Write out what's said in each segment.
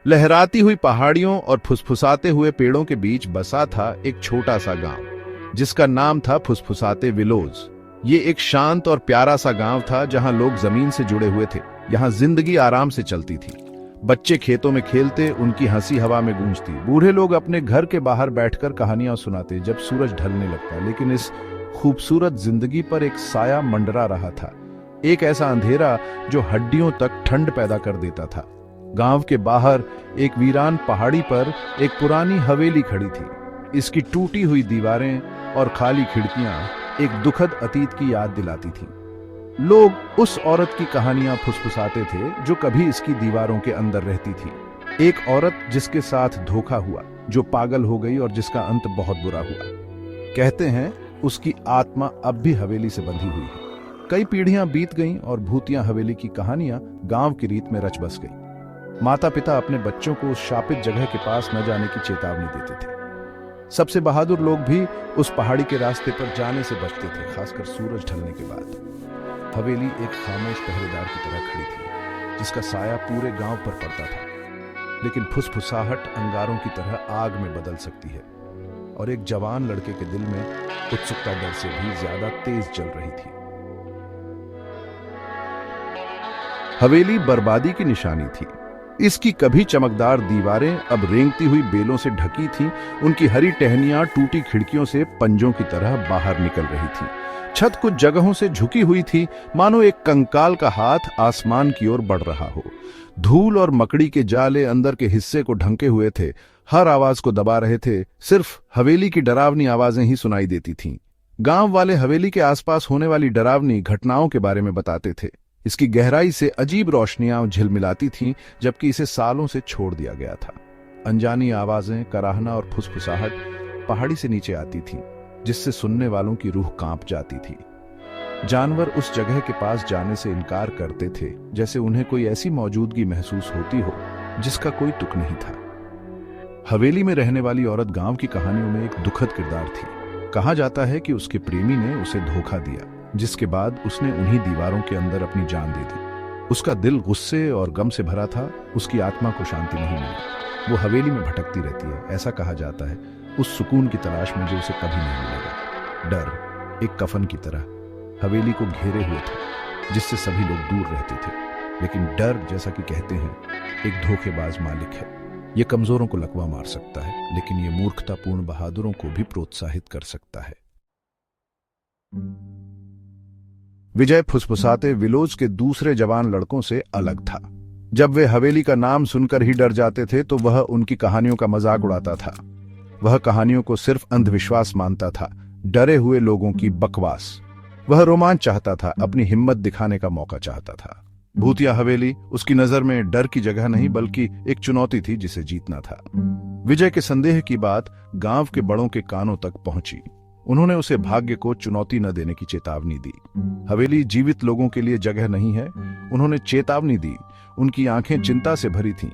लहराती हुई पहाड़ियों और फुसफुसाते हुए पेड़ों के बीच बसा था एक छोटा सा गांव जिसका नाम था फुसफुसाते विलोज। ये एक शांत और प्यारा सा गांव था जहां लोग जमीन से जुड़े हुए थे। यहाँ जिंदगी आराम से चलती थी। बच्चे खेतों में खेलते, उनकी हंसी हवा में गूंजती। बूढ़े लोग अपने घर के बाहर बैठकर कहानियां सुनाते जब सूरज ढलने लगता। लेकिन इस खूबसूरत जिंदगी पर एक साया मंडरा रहा था, एक ऐसा अंधेरा जो हड्डियों तक ठंड पैदा कर देता था। गांव के बाहर एक वीरान पहाड़ी पर एक पुरानी हवेली खड़ी थी। इसकी टूटी हुई दीवारें और खाली खिड़कियां एक दुखद अतीत की याद दिलाती थीं। लोग उस औरत की कहानियां फुसफुसाते थे जो कभी इसकी दीवारों के अंदर रहती थी। एक औरत जिसके साथ धोखा हुआ, जो पागल हो गई और जिसका अंत बहुत बुरा हुआ। कहते हैं उसकी आत्मा अब भी हवेली से बंधी हुई है। कई पीढ़ियां बीत गईं और भूतिया हवेली की कहानियां गांव की रीत में रच बस गई। माता पिता अपने बच्चों को उस शापित जगह के पास न जाने की चेतावनी देते थे। सबसे बहादुर लोग भी उस पहाड़ी के रास्ते पर जाने से बचते थे, खासकर सूरज ढलने के बाद। हवेली एक खामोश पहरेदार की तरह खड़ी थी, जिसका साया पूरे गांव पर पड़ता था। लेकिन फुसफुसाहट अंगारों की तरह आग में बदल सकती है, और एक जवान लड़के के दिल में उत्सुकता डर से भी ज्यादा तेज जल रही थी। हवेली बर्बादी की निशानी थी। इसकी कभी चमकदार दीवारें अब रेंगती हुई बेलों से ढकी थीं। उनकी हरी टहनियां टूटी खिड़कियों से पंजों की तरह बाहर निकल रही थी। छत कुछ जगहों से झुकी हुई थी, मानो एक कंकाल का हाथ आसमान की ओर बढ़ रहा हो। धूल और मकड़ी के जाले अंदर के हिस्से को ढंके हुए थे, हर आवाज को दबा रहे थे। सिर्फ हवेली की डरावनी आवाजें ही सुनाई देती थीं। गांव वाले हवेली के आसपास होने वाली डरावनी घटनाओं के बारे में बताते थे। इसकी गहराई से अजीब रोशनियां झिलमिलाती थीं, जबकि इसे सालों से छोड़ दिया गया था। अनजानी आवाजें, कराहना और फुसफुसाहट पहाड़ी से नीचे आती थीं, जिससे सुनने वालों की रूह कांप जाती थी। जानवर उस जगह के पास जाने से इनकार करते थे, जैसे उन्हें कोई ऐसी मौजूदगी महसूस होती हो जिसका कोई तुक नहीं था। हवेली में रहने वाली औरत गांव की कहानियों में एक दुखद किरदार थी। कहा जाता है कि उसके प्रेमी ने उसे धोखा दिया, जिसके बाद उसने उन्हीं दीवारों के अंदर अपनी जान दे दी। उसका दिल गुस्से और गम से भरा था। उसकी आत्मा को शांति नहीं मिली। वो हवेली में भटकती रहती है, ऐसा कहा जाता है, उस सुकून की तलाश में जो उसे कभी नहीं मिलेगा। डर एक कफन की तरह हवेली को घेरे हुए था, जिससे सभी लोग दूर रहते थे। लेकिन डर, जैसा कि कहते हैं, एक धोखेबाज मालिक है। ये कमजोरों को लकवा मार सकता है, लेकिन ये मूर्खतापूर्ण बहादुरों को भी प्रोत्साहित कर सकता है। विजय फुसफुसाते विलोज के दूसरे जवान लड़कों से अलग था। जब वे हवेली का नाम सुनकर ही डर जाते थे, तो वह उनकी कहानियों का मजाक उड़ाता था। वह कहानियों को सिर्फ अंधविश्वास मानता था, डरे हुए लोगों की बकवास। वह रोमांच चाहता था, अपनी हिम्मत दिखाने का मौका चाहता था। भूतिया हवेली उसकी नजर में डर की जगह नहीं, बल्कि एक चुनौती थी जिसे जीतना था। विजय के संदेह की बात गांव के बड़ों के कानों तक पहुंची। उन्होंने उसे भाग्य को चुनौती न देने की चेतावनी दी। हवेली जीवित लोगों के लिए जगह नहीं है, उन्होंने चेतावनी दी। उनकी आंखें चिंता से भरी थीं।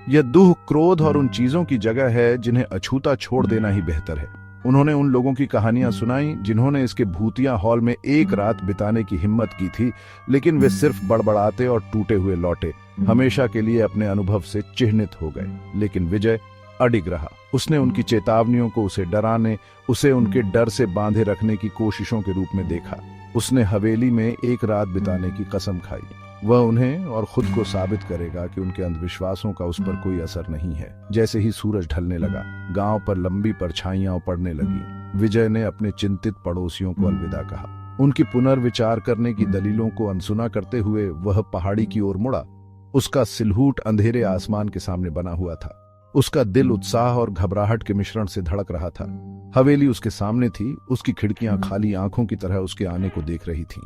यह दुख, क्रोध और उन चीजों की जगह है जिन्हें अछूता छोड़ देना ही बेहतर है। उन्होंने उन लोगों की कहानियां सुनाई जिन्होंने इसके भूतिया हॉल में एक रात बिताने की हिम्मत की थी, लेकिन वे सिर्फ बड़बड़ाते और टूटे हुए लौटे, हमेशा के लिए अपने अनुभव से चिह्नित हो गए। लेकिन विजय अडिग रहा। उसने उनकी चेतावनियों को उसे डराने, उसे उनके डर से बांधे रखने की कोशिशों के रूप में देखा। उसने हवेली में एक रात बिताने की कसम खाई। वह उन्हें और खुद को साबित करेगा कि उनके अंधविश्वासों का उस पर कोई असर नहीं है। जैसे ही सूरज ढलने लगा, गांव पर लंबी परछाइयां पड़ने लगी। विजय ने अपने चिंतित पड़ोसियों को अलविदा कहा। उनकी पुनर्विचार करने की दलीलों को अनसुना करते हुए वह पहाड़ी की ओर मुड़ा। उसका सिलहूट अंधेरे आसमान के सामने बना हुआ था। उसका दिल उत्साह और घबराहट के मिश्रण से धड़क रहा था। हवेली उसके सामने थी, उसकी खिड़कियां खाली आंखों की तरह उसके आने को देख रही थीं।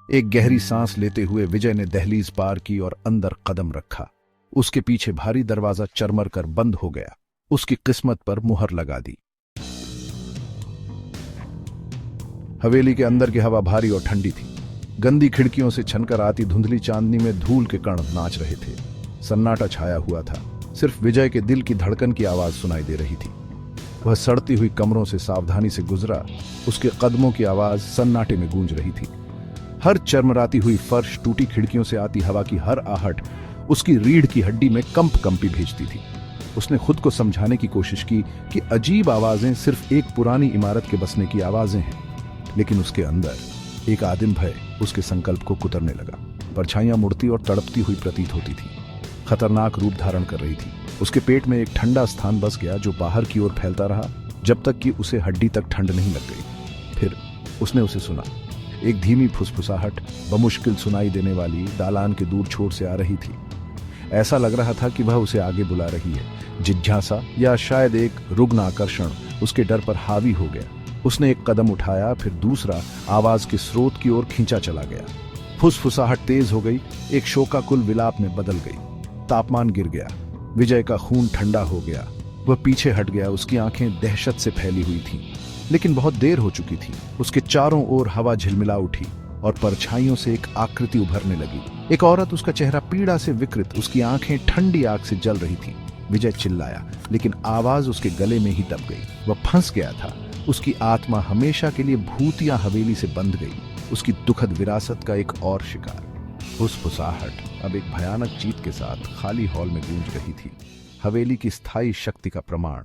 एक गहरी सांस लेते हुए विजय ने दहलीज पार की और अंदर कदम रखा। उसके पीछे भारी दरवाजा चरमर कर बंद हो गया। उसकी किस्मत पर मुहर लगा दी। हवेली के अंदर की हवा भारी और ठंडी थी। गंदी खिड़कियों से छनकर आती धुंधली चांदनी में धूल के कण नाच रहे थे। सन्नाटा छाया हुआ था। सिर्फ विजय के दिल की धड़कन की आवाज सुनाई दे रही थी। वह सड़ती हुई कमरों से सावधानी से गुजरा। उसके कदमों की आवाज सन्नाटे में गूंज रही थी। हर चरमराती हुई फर्श, टूटी खिड़कियों से आती हवा की हर आहट उसकी रीढ़ की हड्डी में कंपी भेजती थी। उसने खुद को समझाने की कोशिश की कि अजीब आवाजें सिर्फ एक पुरानी इमारत के बसने की आवाजें हैं, लेकिन उसके अंदर एक आदिम भय उसके संकल्प को कुतरने लगा। परछाइयां मुड़ती और तड़पती हुई प्रतीत होती थी, खतरनाक रूप धारण कर रही थी। उसके पेट में एक ठंडा स्थान बस गया जो बाहर की ओर फैलता रहा जब तक कि उसे हड्डी तक ठंड नहीं लग गई। फिर उसने उसे सुना। एक धीमी फुसफुसाहट बमुश्किल सुनाई देने वाली दालान के दूर छोर से आ रही थी। ऐसा लग रहा था कि वह उसे आगे बुला रही है। जिज्ञासा या शायद एक रुग्ण आकर्षण उसके डर पर हावी हो गया। उसने एक कदम उठाया, फिर दूसरा आवाज के स्रोत की ओर खींचा चला गया। फुसफुसाहट तेज हो गई, एक शोकाकुल विलाप में बदल गई। तापमान गिर गया, विजय का खून ठंडा हो गया। वह पीछे हट गया, उसकी आंखें दहशत से फैली हुई थीं। लेकिन बहुत देर हो चुकी थी। उसके चारों ओर हवा झिलमिला उठी और परछाइयों से एक आकृति उभरने लगी। एक औरत, उसका चेहरा पीड़ा से विकृत, उसकी आंखें ठंडी आग से जल रही थी। विजय चिल्लाया, लेकिन आवाज उसके गले में ही दब गई। वह फंस गया था। उसकी आत्मा हमेशा के लिए भूतिया हवेली से बंध गई, उसकी दुखद विरासत का एक और शिकार। फुसफुसाहट अब एक भयानक चीत के साथ खाली हॉल में गूंज रही थी, हवेली की स्थायी शक्ति का प्रमाण।